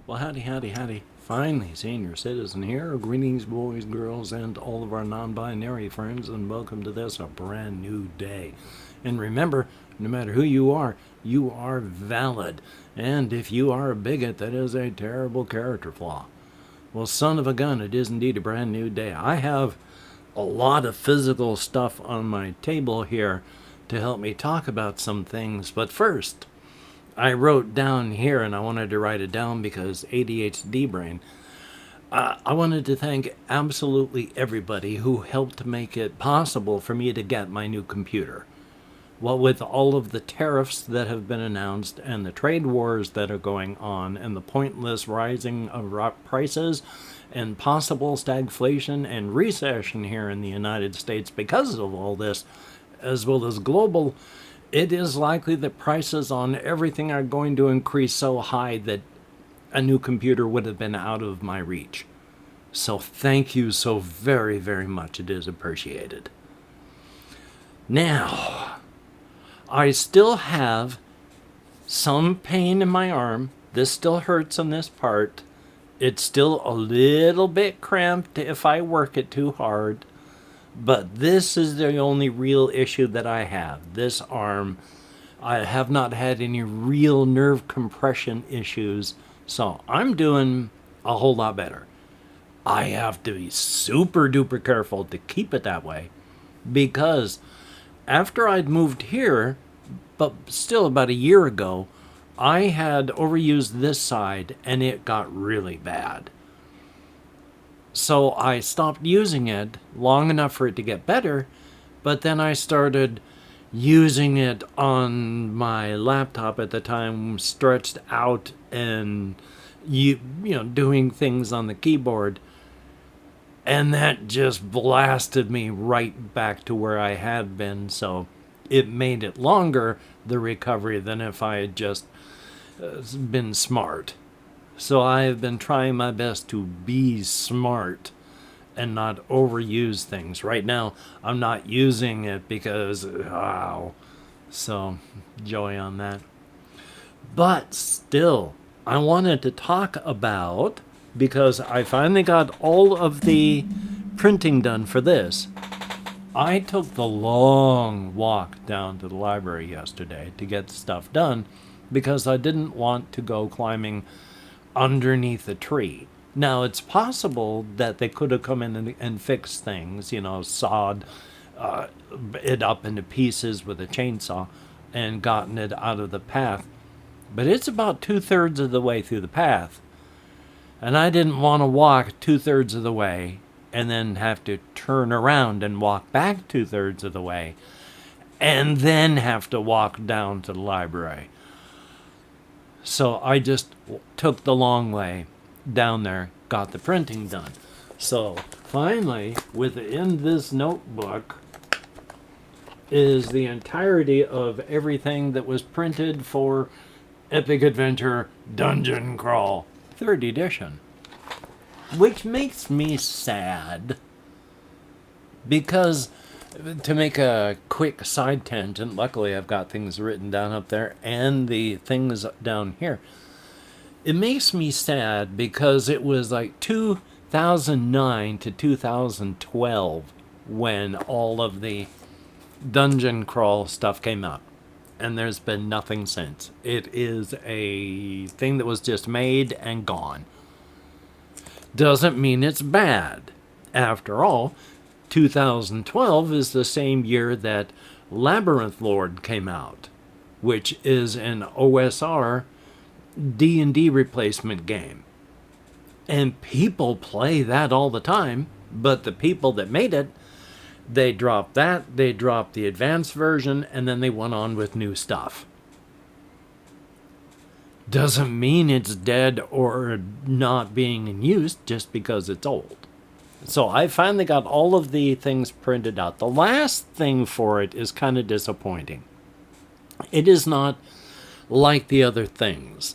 Well, howdy, howdy, howdy. Finally, senior citizen here. Greetings, boys, girls, and all of our non-binary friends, and welcome to this, a brand new day. And remember, no matter who you are valid. And if you are a bigot, that is a terrible character flaw. Well, son of a gun, it is indeed a brand new day. I have a lot of physical stuff on my table here to help me talk about some things, but first, I wrote down here, and I wanted to write it down because ADHD brain. I wanted to thank absolutely everybody who helped make it possible for me to get my new computer. Well, with all of the tariffs that have been announced and the trade wars that are going on and the pointless rising of prices and possible stagflation and recession here in the United States because of all this, as well as global, it is likely that prices on everything are going to increase so high that a new computer would have been out of my reach. So thank you so very, very much. It is appreciated. Now, I still have some pain in my arm. This still hurts on this part. It's still a little bit cramped if I work it too hard. But this is the only real issue that I have. This arm, I have not had any real nerve compression issues, so I'm doing a whole lot better. I have to be super duper careful to keep it that way because after I'd moved here, but still about a year ago, I had overused this side and it got really bad. So I stopped using it long enough for it to get better, but then I started using it on my laptop at the time, stretched out and doing things on the keyboard, and that just blasted me right back to where I had been. So it made it longer, the recovery, than if I had just been smart. So I have been trying my best to be smart and not overuse things. Right now, I'm not using it because, wow. So, joy on that. But still, I wanted to talk about, because I finally got all of the printing done for this. I took the long walk down to the library yesterday to get stuff done because I didn't want to go climbing underneath a tree. Now, it's possible that they could have come in and fixed things, sawed it up into pieces with a chainsaw and gotten it out of the path. But it's about 2/3 of the way through the path. And I didn't want to walk 2/3 of the way and then have to turn around and walk back 2/3 of the way and then have to walk down to the library. So I just took the long way down there, got the printing done. So finally, within this notebook is the entirety of everything that was printed for Epic Adventure Dungeon Crawl 3rd edition. Which makes me sad because, to make a quick side tangent, luckily I've got things written down up there and the things down here. It makes me sad because it was like 2009 to 2012 when all of the dungeon crawl stuff came out. And there's been nothing since. It is a thing that was just made and gone. Doesn't mean it's bad. After all, 2012 is the same year that Labyrinth Lord came out, which is an OSR D&D replacement game. And people play that all the time, but the people that made it, they dropped that, they dropped the advanced version, and then they went on with new stuff. Doesn't mean it's dead or not being in use just because it's old. So I finally got all of the things printed out. The last thing for it is kind of disappointing. It is not like the other things.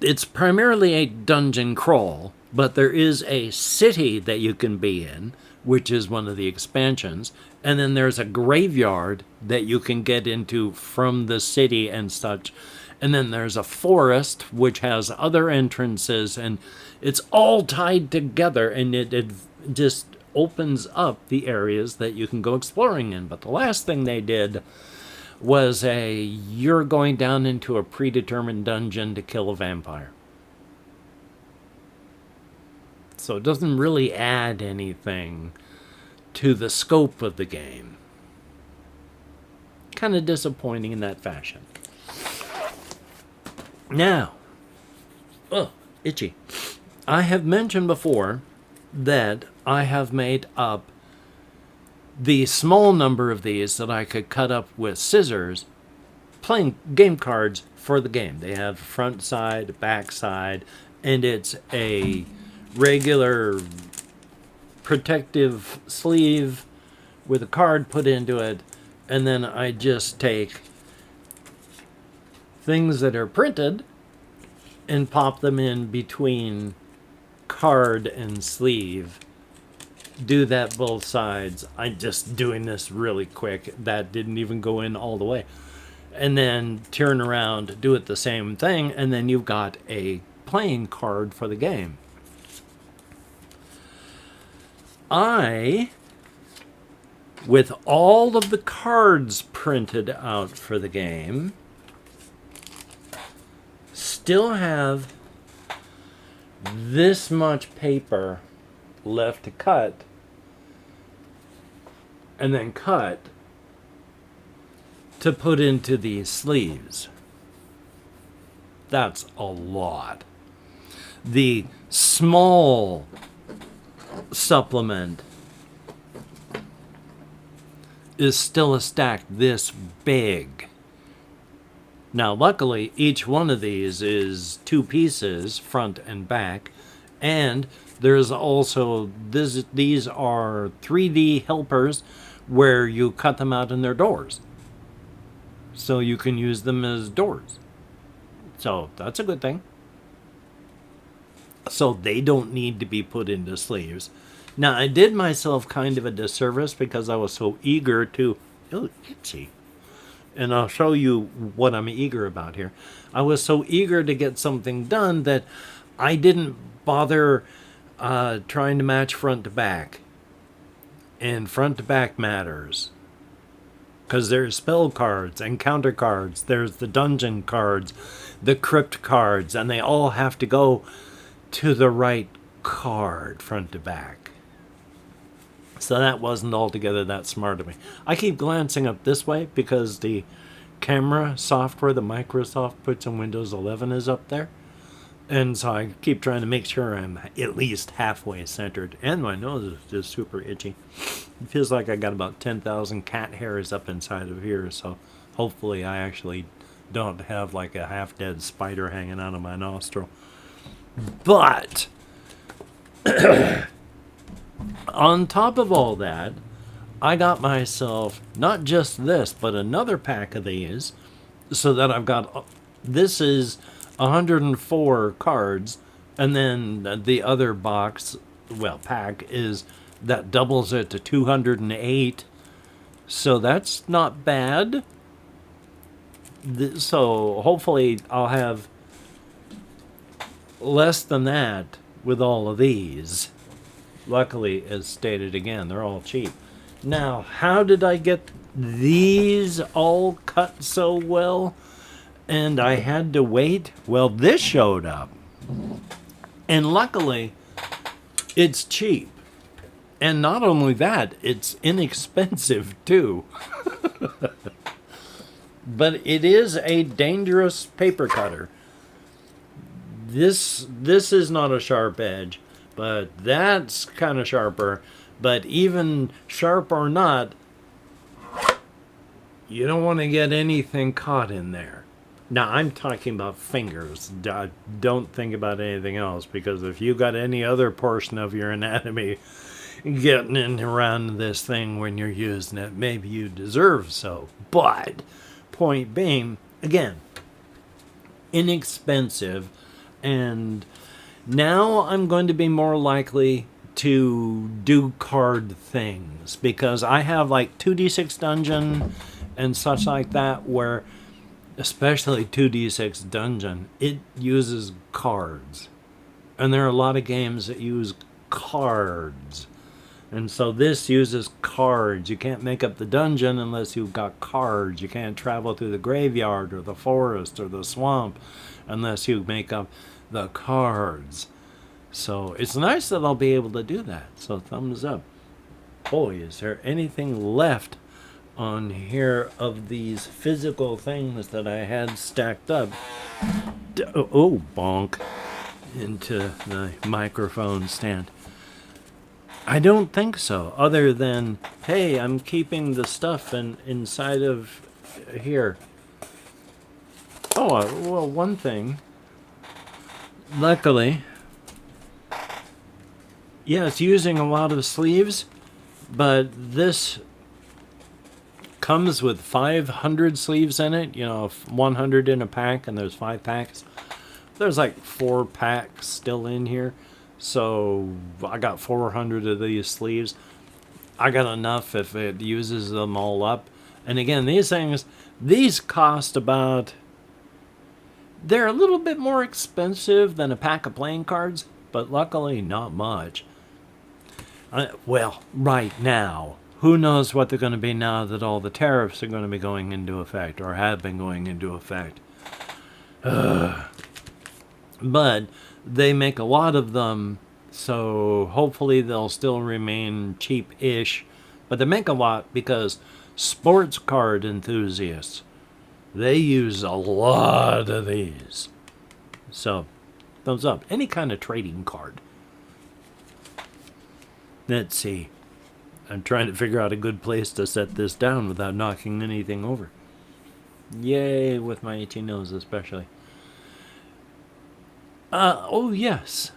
It's primarily a dungeon crawl, but there is a city that you can be in, which is one of the expansions, and then there's a graveyard that you can get into from the city and such, And then there's a forest which has other entrances, and it's all tied together, and it just opens up the areas that you can go exploring in. But the last thing they did was you're going down into a predetermined dungeon to kill a vampire. So it doesn't really add anything to the scope of the game. Kind of disappointing in that fashion. Now, itchy. I have mentioned before that I have made up the small number of these that I could cut up with scissors, playing game cards for the game. They have front side, back side, and it's a regular protective sleeve with a card put into it, and then I just take things that are printed and pop them in between card and sleeve. Do that both sides. I'm just doing this really quick. That didn't even go in all the way. And then turn around, do it the same thing, and then you've got a playing card for the game. With all of the cards printed out for the game, still have this much paper left to cut, and then cut to put into these sleeves. That's a lot. The small supplement is still a stack this big. Now, luckily, each one of these is 2 pieces, front and back, and there's also these are 3D helpers where you cut them out in their doors, so you can use them as doors. So that's a good thing. So they don't need to be put into sleeves. Now, I did myself kind of a disservice because I was so eager to... Oh, itchy. And I'll show you what I'm eager about here. I was so eager to get something done that I didn't bother trying to match front to back. And front to back matters. Because there's spell cards and counter cards. There's the dungeon cards, the crypt cards, and they all have to go to the right card front to back. So that wasn't altogether that smart of me. I keep glancing up this way because the camera software that Microsoft puts in Windows 11 is up there. And so I keep trying to make sure I'm at least halfway centered. And my nose is just super itchy. It feels like I got about 10,000 cat hairs up inside of here. So hopefully I actually don't have like a half-dead spider hanging out of my nostril. But on top of all that, I got myself not just this, but another pack of these, so that I've got, this is 104 cards, and then the other box, well, pack, is that doubles it to 208, so that's not bad. So hopefully I'll have less than that with all of these. Luckily, as stated again, they're all cheap. Now, how did I get these all cut so well? And I had to wait? Well, this showed up. And luckily, it's cheap. And not only that, it's inexpensive too. But it is a dangerous paper cutter. This is not a sharp edge, but that's kind of sharper. But even sharp or not, you don't want to get anything caught in there. Now, I'm talking about fingers. Don't think about anything else, because if you got any other portion of your anatomy getting in around this thing when you're using it, maybe you deserve so. But, point being, again, inexpensive, and now I'm going to be more likely to do card things, because I have like 2d6 dungeon and such like that, where especially 2d6 Dungeon, it uses cards. And there are a lot of games that use cards. And so this uses cards. You can't make up the dungeon unless you've got cards. You can't travel through the graveyard or the forest or the swamp unless you make up the cards. So it's nice that I'll be able to do that. So thumbs up. Boy, is there anything left on here of these physical things that I had stacked up? Oh, bonk into the microphone stand. I don't think so, other than, hey, I'm keeping the stuff inside of here. Oh, well, one thing. Luckily, yeah, it's using a lot of sleeves, but this comes with 500 sleeves in it. 100 in a pack, and there's 5 packs. There's like 4 packs still in here. So I got 400 of these sleeves. I got enough if it uses them all up. And again, these cost about... They're a little bit more expensive than a pack of playing cards, but luckily not much. Well, right now. Who knows what they're going to be now that all the tariffs are going to be going into effect, or have been going into effect. But they make a lot of them, so hopefully they'll still remain cheap-ish. But they make a lot because sports card enthusiasts, they use a lot of these. So, thumbs up. Any kind of trading card. Let's see. I'm trying to figure out a good place to set this down without knocking anything over. Yay, with my itchy nose especially. Oh, yes.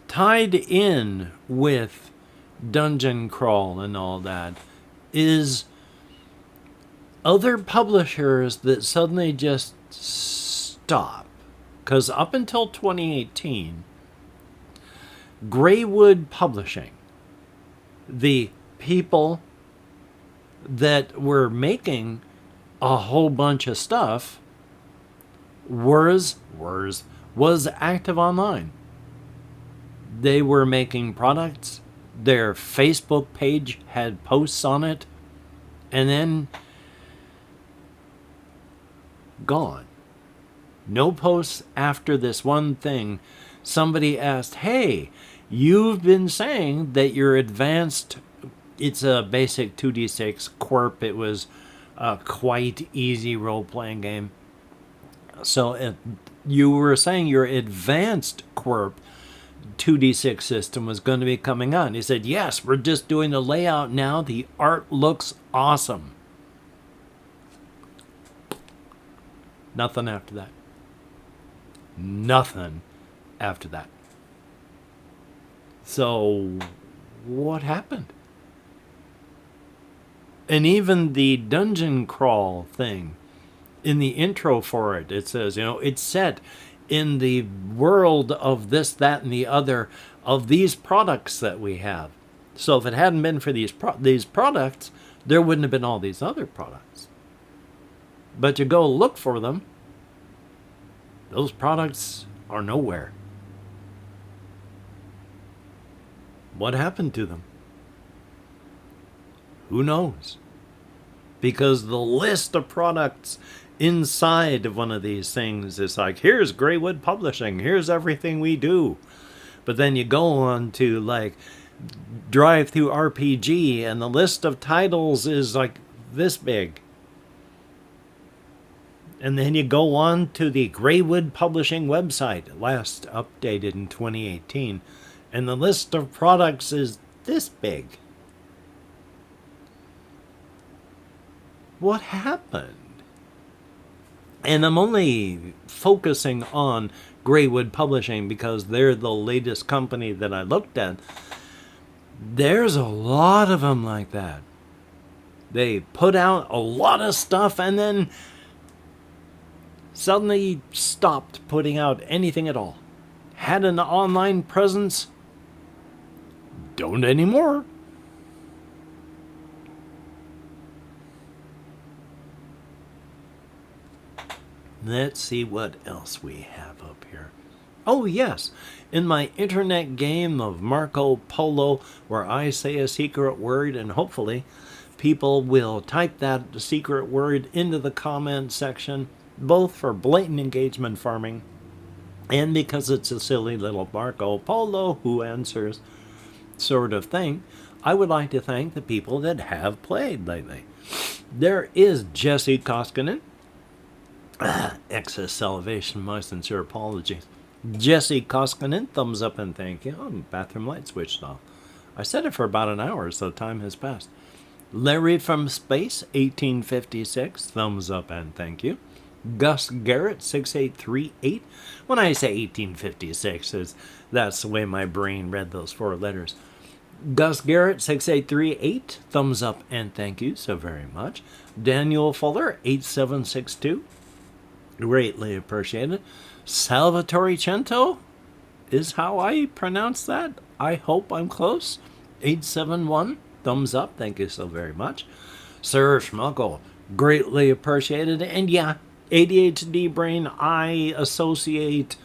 Tied in with Dungeon Crawl and all that is other publishers that suddenly just stop. Because up until 2018, Greywood Publishing, the people that were making a whole bunch of stuff, was active online. They were making products. Their Facebook page had posts on it. And then gone. No posts after this one thing. Somebody asked, hey, you've been saying that your advanced... It's a basic 2d6 Corp. It was a quite easy role-playing game. So you were saying your advanced Quirp 2d6 system was going to be coming on. He said, yes, we're just doing the layout now. The art looks awesome. Nothing after that. Nothing after that. So, what happened? And even the Dungeon Crawl thing, in the intro for it, it says, it's set in the world of this, that, and the other of these products that we have. So if it hadn't been for these products, there wouldn't have been all these other products. But you go look for them, those products are nowhere. What happened to them? Who knows? Because the list of products inside of one of these things is like, here's Greywood Publishing, here's everything we do. But then you go on to like Drive Through RPG, and the list of titles is like this big. And then you go on to the Greywood Publishing website, last updated in 2018, and the list of products is this big. What happened? And I'm only focusing on Greywood Publishing because they're the latest company that I looked at. There's a lot of them like that. They put out a lot of stuff and then suddenly stopped putting out anything at all. Had an online presence, don't anymore. Let's see what else we have up here. Oh, yes. In my internet game of Marco Polo, where I say a secret word and hopefully people will type that secret word into the comment section, both for blatant engagement farming and because it's a silly little Marco Polo who answers sort of thing, I would like to thank the people that have played lately. There is Jesse Koskinen. Excess salivation, my sincere apologies. Jesse Koskinen, thumbs up and thank you. Oh, bathroom light switched off. I said it for about an hour, so time has passed. Larry from Space, 1856, thumbs up and thank you. Gus Garrett, 6838. When I say 1856, that's the way my brain read those four letters. Gus Garrett, 6838, thumbs up and thank you so very much. Daniel Fuller, 8762, greatly appreciated. Salvatore Cento is how I pronounce that. I hope I'm close. 871, thumbs up, thank you so very much. Sir Schmuckle, greatly appreciated. And yeah, ADHD brain, I associate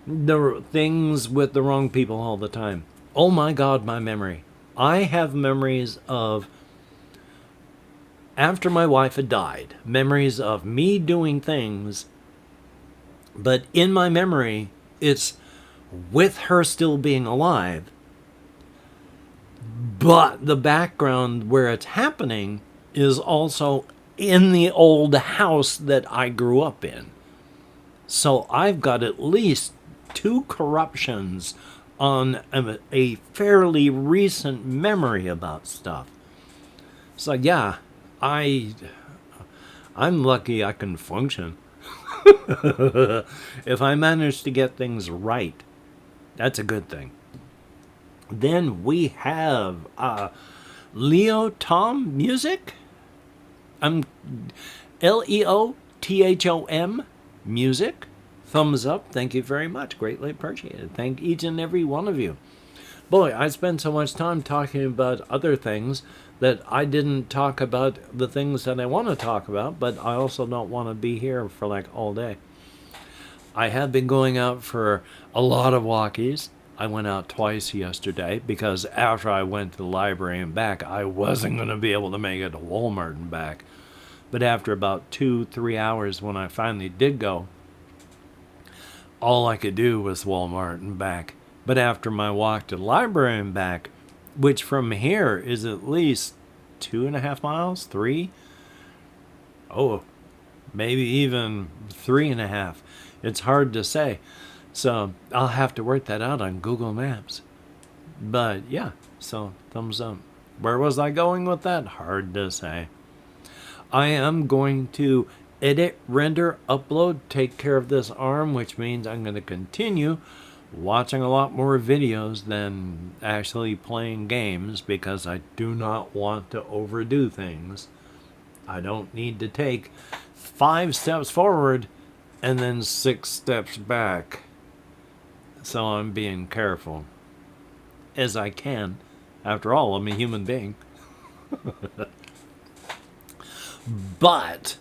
the things with the wrong people all the time. Oh my God, my memory. I have memories of after my wife had died, memories of me doing things, but in my memory, it's with her still being alive. But the background where it's happening is also in the old house that I grew up in. So I've got at least 2 corruptions on a fairly recent memory about stuff. So yeah, I'm lucky I can function. If I manage to get things right, that's a good thing. Then we have Leo Tom Music. Leothom Music. Thumbs up. Thank you very much. Greatly appreciated. Thank each and every one of you. Boy, I spent so much time talking about other things that I didn't talk about the things that I want to talk about, but I also don't want to be here for like all day. I have been going out for a lot of walkies. I went out twice yesterday because after I went to the library and back, I wasn't going to be able to make it to Walmart and back. But after about 2-3 hours when I finally did go, all I could do was Walmart and back. But after my walk to the library and back, which from here is at least 2.5 miles, 3? Oh, maybe even 3.5. It's hard to say. So I'll have to work that out on Google Maps. But yeah, so thumbs up. Where was I going with that? Hard to say. I am going to edit, render, upload, take care of this arm, which means I'm going to continue watching a lot more videos than actually playing games because I do not want to overdo things. I don't need to take 5 steps forward and then 6 steps back. So I'm being careful as I can. After all, I'm a human being. But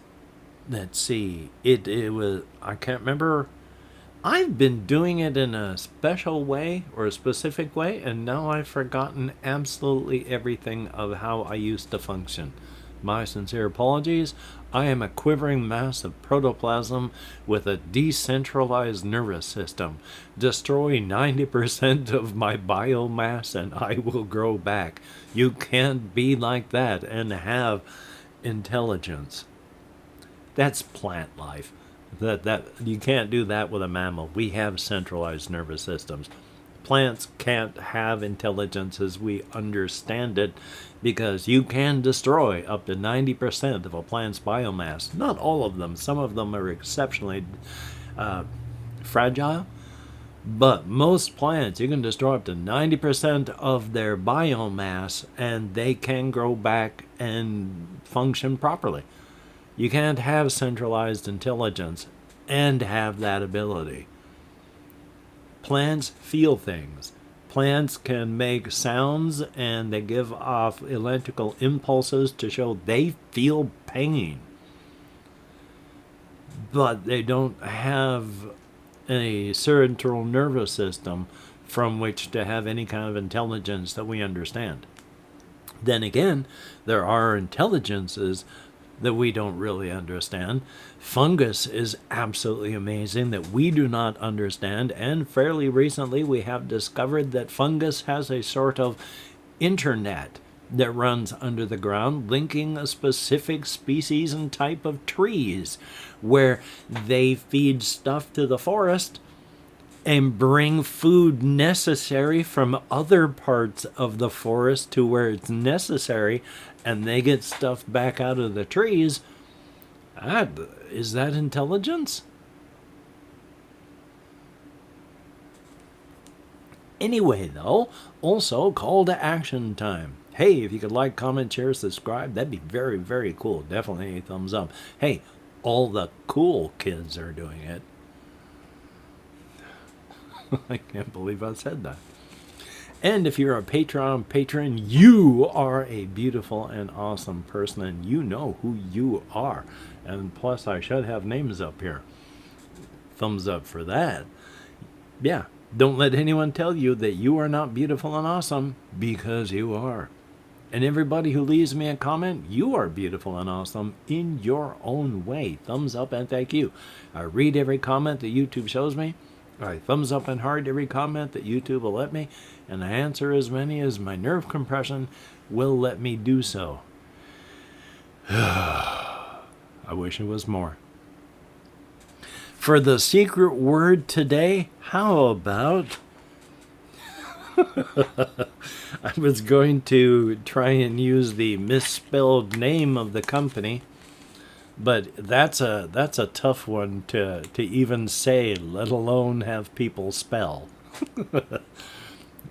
let's see. It was, I can't remember. I've been doing it in a special way or a specific way, and now I've forgotten absolutely everything of how I used to function. My sincere apologies. I am a quivering mass of protoplasm with a decentralized nervous system. Destroy 90% of my biomass and I will grow back. You can't be like that and have intelligence. That's plant life. That you can't do that with a mammal. We have centralized nervous systems. Plants can't have intelligence as we understand it because you can destroy up to 90% of a plant's biomass. Not all of them. Some of them are exceptionally fragile. But most plants, you can destroy up to 90% of their biomass and they can grow back and function properly. You can't have centralized intelligence and have that ability. Plants feel things. Plants can make sounds and they give off electrical impulses to show they feel pain. but they don't have a central nervous system from which to have any kind of intelligence that we understand. Then again, there are intelligences that we don't really understand. Fungus is absolutely amazing that we do not understand, and fairly recently we have discovered that fungus has a sort of internet that runs under the ground, linking a specific species and type of trees, where they feed stuff to the forest and bring food necessary from other parts of the forest to where it's necessary, and they get stuff back out of the trees. Is that intelligence? Anyway, though, also call to action time. Hey, if you could like, comment, share, subscribe, that'd be very, very cool. Definitely a thumbs up. Hey, all the cool kids are doing it. I can't believe I said that. And if you're a Patreon patron, you are a beautiful and awesome person, and you know who you are. And plus, I should have names up here. Thumbs up for that. Yeah, don't let anyone tell you that you are not beautiful and awesome, because you are. And everybody who leaves me a comment, you are beautiful and awesome in your own way. Thumbs up and thank you. I read every comment that YouTube shows me. I thumbs up and heart every comment that YouTube will let me, and I answer as many as my nerve compression will let me do so. I wish it was more. For the secret word today, how about... I was going to try and use the misspelled name of the company, but that's a tough one to even say, let alone have people spell.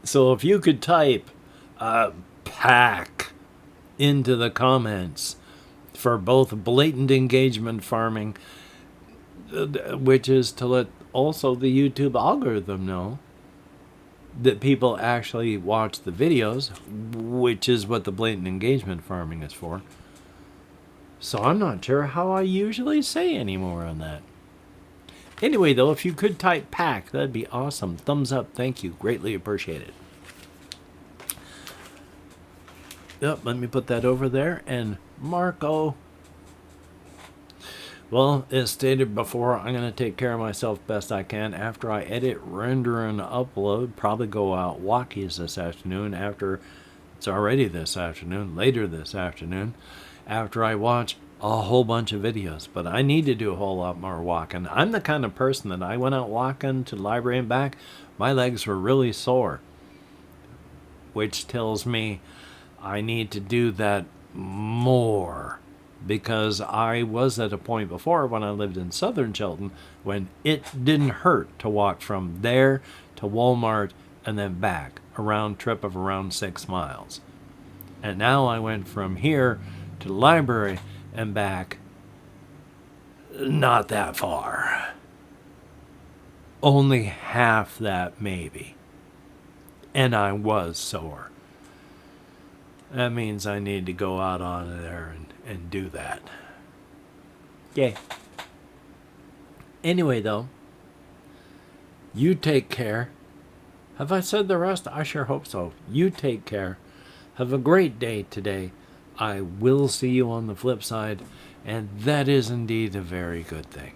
So if you could type pack into the comments for both blatant engagement farming, which is to let also the YouTube algorithm know that people actually watch the videos, which is what the blatant engagement farming is for. So I'm not sure how I usually say any more on that. Anyway, though, if you could type pack, that'd be awesome. Thumbs up, thank you. Greatly appreciate it. Yep, let me put that over there. And Marco. Well, as stated before, I'm going to take care of myself best I can after I edit, render, and upload. Probably go out walkies this afternoon after it's already this afternoon, later this afternoon, after I watch a whole bunch of videos. But I need to do a whole lot more walking. I'm the kind of person that I went out walking to the library and back, my legs were really sore, which tells me I need to do that more. Because I was at a point before when I lived in southern Shelton when it didn't hurt to walk from there to Walmart and then back, a round trip of around 6 miles. And now I went from here to the library and back, not that far. Only half that maybe. And I was sore. That means I need to go out on there and do that. Yay. Anyway, though, you take care. Have I said the rest? I sure hope so. You take care. Have a great day today. I will see you on the flip side, and that is indeed a very good thing.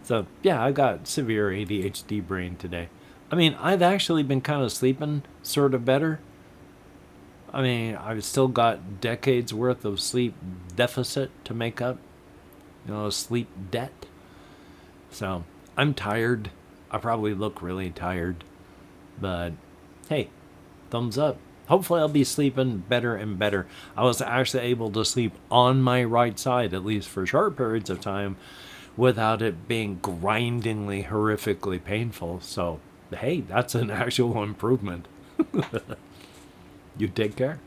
So, yeah, I've got severe ADHD brain today. I mean, I've actually been kind of sleeping sort of better. I mean, I've still got decades worth of sleep deficit to make up. You know, sleep debt. So, I'm tired. I probably look really tired. But, hey, thumbs up. Hopefully I'll be sleeping better and better. I was actually able to sleep on my right side, at least for short periods of time, without it being grindingly, horrifically painful. So, hey, that's an actual improvement. You take care.